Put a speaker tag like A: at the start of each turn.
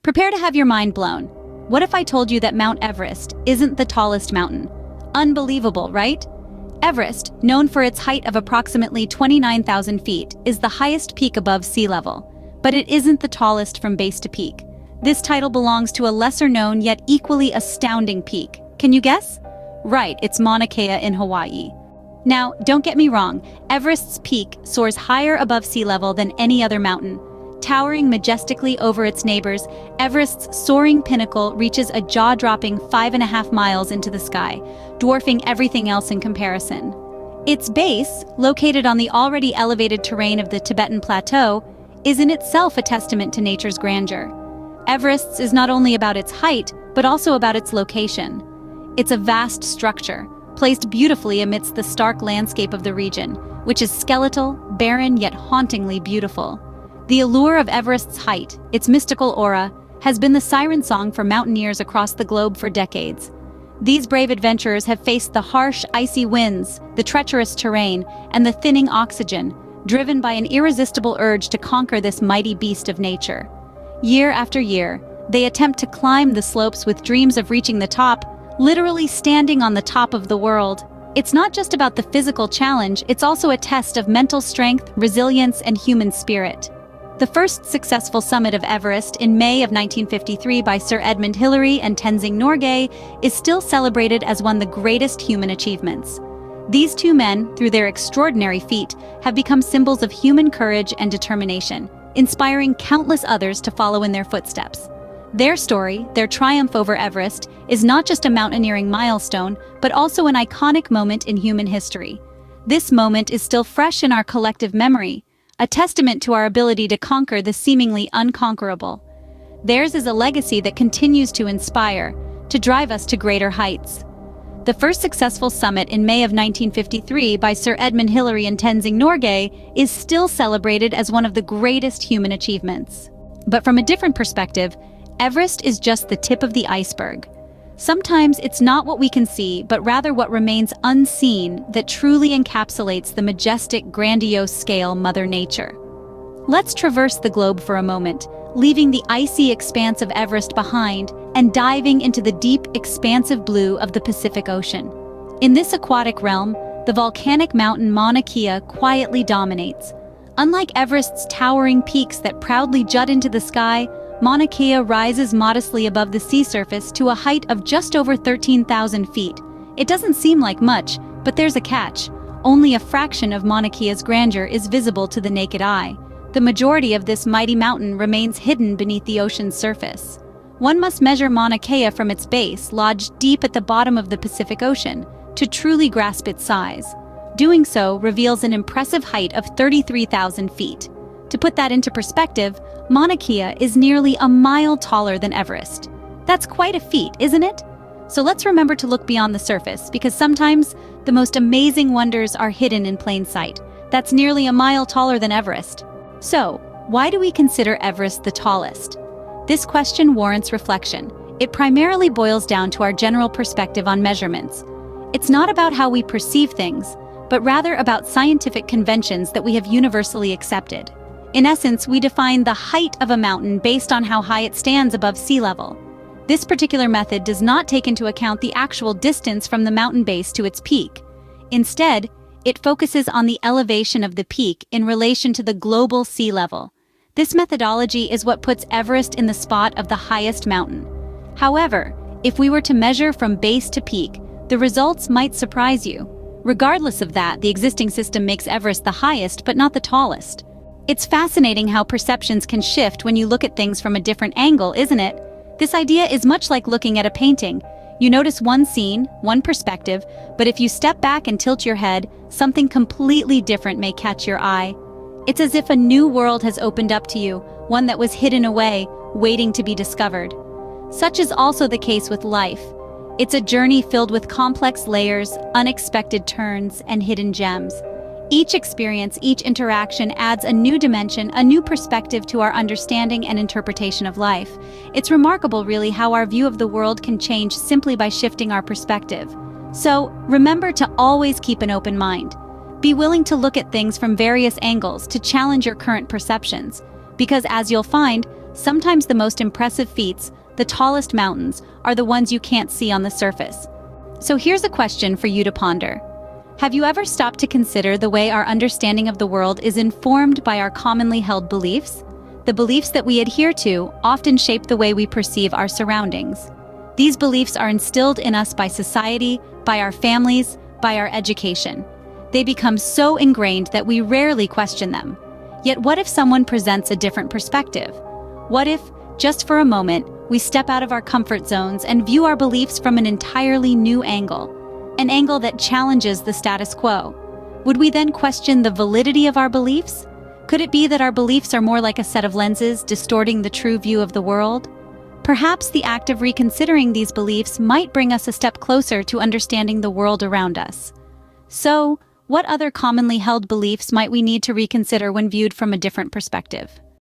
A: Prepare to have your mind blown. What if I told you that Mount Everest isn't the tallest mountain? Unbelievable, right? Everest, known for its height of approximately 29,000 feet, is the highest peak above sea level. But it isn't the tallest from base to peak. This title belongs to a lesser-known yet equally astounding peak. Can you guess? Right, it's Mauna Kea in Hawaii. Now, don't get me wrong, Everest's peak soars higher above sea level than any other mountain. Towering majestically over its neighbors, Everest's soaring pinnacle reaches a jaw-dropping 5.5 miles into the sky, dwarfing everything else in comparison. Its base, located on the already elevated terrain of the Tibetan Plateau, is in itself a testament to nature's grandeur. Everest is not only about its height, but also about its location. It's a vast structure, placed beautifully amidst the stark landscape of the region, which is skeletal, barren, yet hauntingly beautiful. The allure of Everest's height, its mystical aura, has been the siren song for mountaineers across the globe for decades. These brave adventurers have faced the harsh, icy winds, the treacherous terrain, and the thinning oxygen, driven by an irresistible urge to conquer this mighty beast of nature. Year after year, they attempt to climb the slopes with dreams of reaching the top, literally standing on the top of the world. It's not just about the physical challenge, it's also a test of mental strength, resilience, and human spirit. The first successful summit of Everest in May of 1953 by Sir Edmund Hillary and Tenzing Norgay is still celebrated as one of the greatest human achievements. These two men, through their extraordinary feat, have become symbols of human courage and determination, inspiring countless others to follow in their footsteps. Their story, their triumph over Everest, is not just a mountaineering milestone, but also an iconic moment in human history. This moment is still fresh in our collective memory, a testament to our ability to conquer the seemingly unconquerable. Theirs is a legacy that continues to inspire, to drive us to greater heights. The first successful summit in May of 1953 by Sir Edmund Hillary and Tenzing Norgay is still celebrated as one of the greatest human achievements. But from a different perspective, Everest is just the tip of the iceberg. Sometimes it's not what we can see, but rather what remains unseen that truly encapsulates the majestic, grandiose scale Mother Nature. Let's traverse the globe for a moment, leaving the icy expanse of Everest behind and diving into the deep, expansive blue of the Pacific Ocean. In this aquatic realm, the volcanic mountain Mauna Kea quietly dominates. Unlike Everest's towering peaks that proudly jut into the sky, Mauna Kea rises modestly above the sea surface to a height of just over 13,000 feet. It doesn't seem like much, but there's a catch. Only a fraction of Mauna Kea's grandeur is visible to the naked eye. The majority of this mighty mountain remains hidden beneath the ocean's surface. One must measure Mauna Kea from its base, lodged deep at the bottom of the Pacific Ocean, to truly grasp its size. Doing so reveals an impressive height of 33,000 feet. To put that into perspective, Mauna Kea is nearly a mile taller than Everest. That's quite a feat, isn't it? So let's remember to look beyond the surface, because sometimes the most amazing wonders are hidden in plain sight. That's nearly a mile taller than Everest. So, why do we consider Everest the tallest? This question warrants reflection. It primarily boils down to our general perspective on measurements. It's not about how we perceive things, but rather about scientific conventions that we have universally accepted. In essence, we define the height of a mountain based on how high it stands above sea level. This particular method does not take into account the actual distance from the mountain base to its peak. Instead, it focuses on the elevation of the peak in relation to the global sea level. This methodology is what puts Everest in the spot of the highest mountain. However, if we were to measure from base to peak, the results might surprise you. Regardless of that, the existing system makes Everest the highest but not the tallest. It's fascinating how perceptions can shift when you look at things from a different angle, isn't it? This idea is much like looking at a painting. You notice one scene, one perspective, but if you step back and tilt your head, something completely different may catch your eye. It's as if a new world has opened up to you, one that was hidden away, waiting to be discovered. Such is also the case with life. It's a journey filled with complex layers, unexpected turns, and hidden gems. Each experience, each interaction adds a new dimension, a new perspective to our understanding and interpretation of life. It's remarkable, really, how our view of the world can change simply by shifting our perspective. So, remember to always keep an open mind. Be willing to look at things from various angles to challenge your current perceptions. Because as you'll find, Sometimes the most impressive feats, the tallest mountains, are the ones you can't see on the surface. So here's a question for you to ponder. Have you ever stopped to consider the way our understanding of the world is informed by our commonly held beliefs? The beliefs that we adhere to often shape the way we perceive our surroundings. These beliefs are instilled in us by society, by our families, by our education. They become so ingrained that we rarely question them. Yet what if someone presents a different perspective? What if, just for a moment, we step out of our comfort zones and view our beliefs from an entirely new angle? An angle that challenges the status quo. Would we then question the validity of our beliefs? Could it be that our beliefs are more like a set of lenses distorting the true view of the world? Perhaps the act of reconsidering these beliefs might bring us a step closer to understanding the world around us. So, what other commonly held beliefs might we need to reconsider when viewed from a different perspective?